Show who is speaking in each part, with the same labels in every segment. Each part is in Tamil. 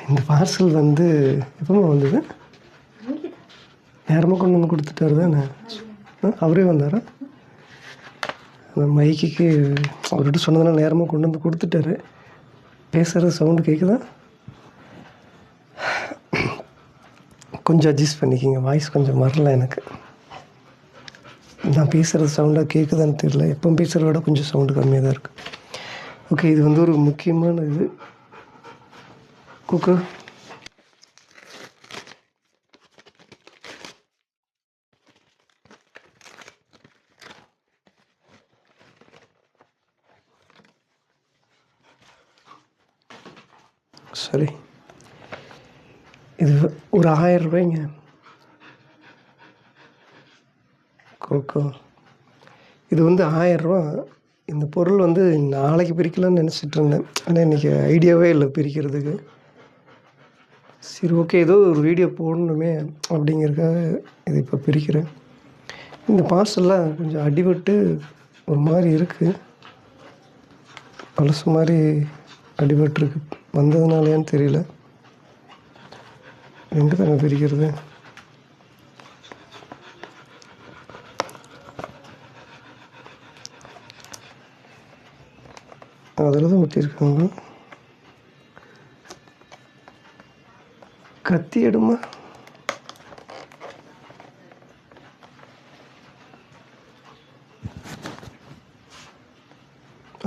Speaker 1: இந்த பார்சல் வந்து எப்போமா வந்தது? நேரமாக கொண்டு வந்து கொடுத்துட்டாரு தானே? அவரே வந்தாரா? அந்த மைக்கு அவர்கிட்ட சொன்னதுனால நேரமாக கொண்டு வந்து கொடுத்துட்டாரு. பேசுகிற சவுண்டு கேட்குதா? கொஞ்சம் அட்ஜஸ்ட் பண்ணிக்கிங்க. வாய்ஸ் கொஞ்சம் வரல எனக்கு. நான் பேசுகிற சவுண்டாக கேட்குதான்னு தெரியல. எப்போ பேசுகிறத விட கொஞ்சம் சவுண்டு கம்மியாக தான் இருக்குது. ஓகே, இது வந்து ஒரு முக்கியமான இது. குக்கர் சரி, இது ஒரு 1000 ரூபாய்ங்க. கொக்கோ இது வந்து 1000 ரூபா. இந்த பொருள் வந்து நாளைக்கு பிரிக்கலாம்னு நினச்சிட்டு இருந்தேன். ஆனால் இன்றைக்கி ஐடியாவே இல்லை பிரிக்கிறதுக்கு. சரி, ஓகே, ஏதோ ஒரு வீடியோ போடணுமே அப்படிங்கிறதுக்காக இது இப்போ பிரிக்கிறேன். இந்த பார்சல்லாம் கொஞ்சம் அடிபட்டு ஒரு மாதிரி இருக்குது. பழசு மாதிரி அடிபட்டுருக்கு. வந்ததுனாலையான்னு தெரியல. எங்கே தாங்க பிரிக்கிறது? அதில் தான் ஒட்டியிருக்காங்க. கத்தி எடுமா.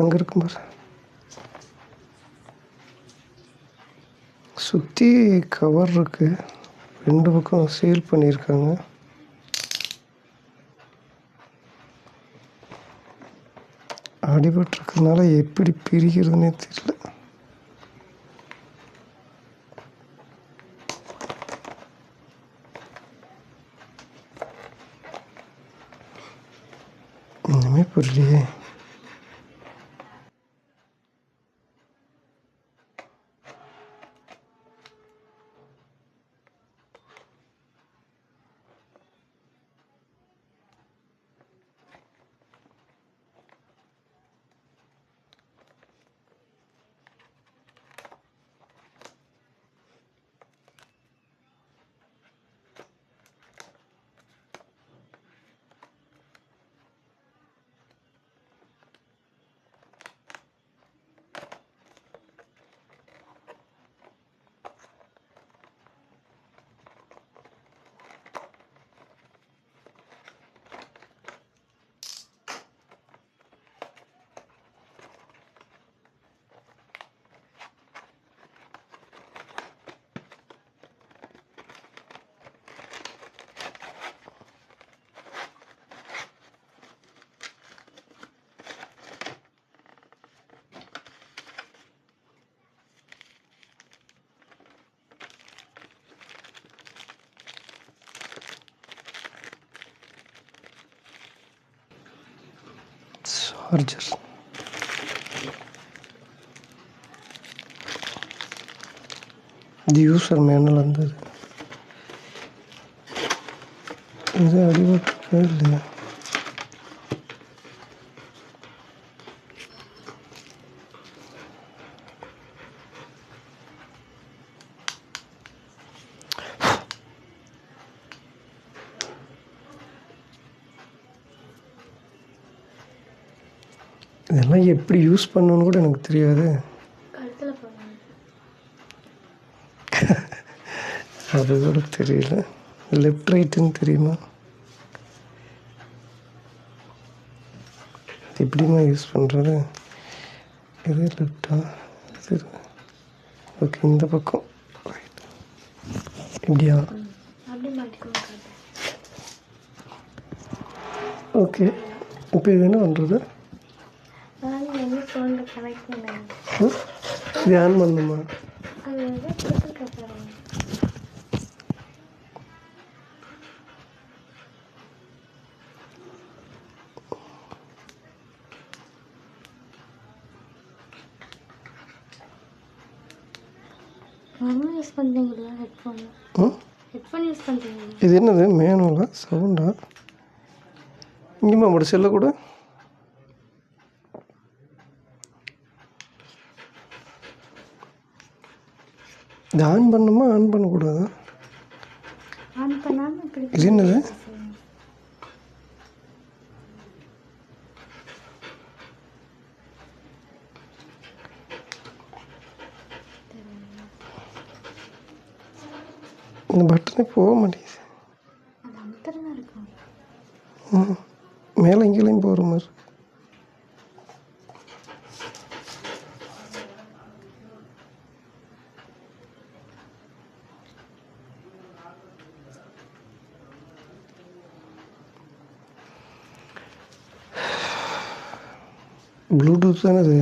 Speaker 1: அங்கே இருக்கும் பாரு. சுற்றி கவர் இருக்குது. 2 பக்கம் சீல் பண்ணியிருக்காங்க. அடிபட்டுருக்கிறதுனால எப்படி பிரிக்கிறதுனே தெரியல. இன்னுமே புரியலையே. சார்ஜர் இது யூசர் மேனுவல் வந்தது. இது அடிபட்டு இல்லையா? இதெல்லாம் எப்படி யூஸ் பண்ணணும்னு கூட எனக்கு தெரியாது. அது கூட தெரியல. லெஃப்ட் ரைட்டுன்னு தெரியுமா? எப்படிமா யூஸ் பண்ணுறது? இது லெஃப்டா? இது ஓகே, இந்த பக்கம் ரைட். இப்படியா? ஓகே, இப்போ இது என்ன பண்ணுறது? இது ஆன் பண்ணணுமா? இது என்னது? மேனுவலா சவுண்டா? இங்கேமா அப்படி செல்ல கூட இது ஆன் பண்ணணுமா ஆன் பண்ணக்கூடாதா?
Speaker 2: ஆன் பண்ணாமல் இப்படி
Speaker 1: இது என்னது? இந்த பட்டனே போக மாட்டேங்குது.
Speaker 2: அது அமுத்துறதா இருக்கும்.
Speaker 1: மேலே எங்கேயும் போகிற மாதிரி. ப்ளூடூத் தானே இது?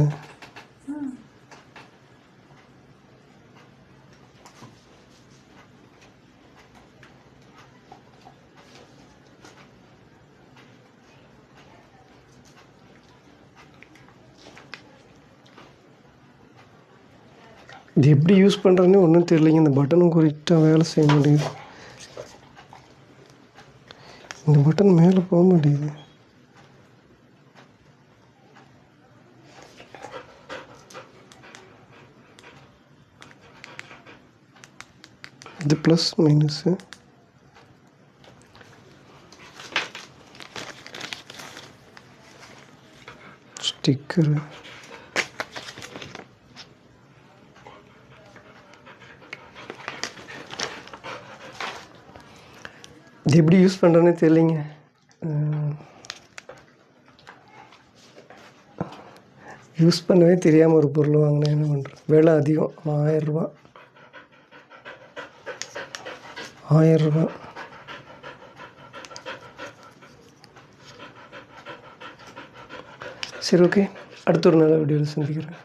Speaker 1: இது எப்படி யூஸ் பண்ணுறதுன்னு ஒன்றும் தெரியலைங்க. இந்த பட்டனும் கரெக்டாக வேலை செய்ய மாட்டேங்குது. இந்த பட்டன் மேலே போக மாட்டேங்குது. இது ப்ளஸ் மைனஸு. ஸ்டிக்கரு. இது எப்படி யூஸ் பண்ணுறேன்னே தெரியலைங்க. யூஸ் பண்ணவே தெரியாமல் ஒரு பொருள் வாங்கினேன். என்ன பண்ணுறேன்? விலை அதிகம். 1000 ரூபா. 1000 ரூபா. சரி, ஓகே. அடுத்த ஒரு நல்ல வீடியோவில் சந்திக்கிறேன்.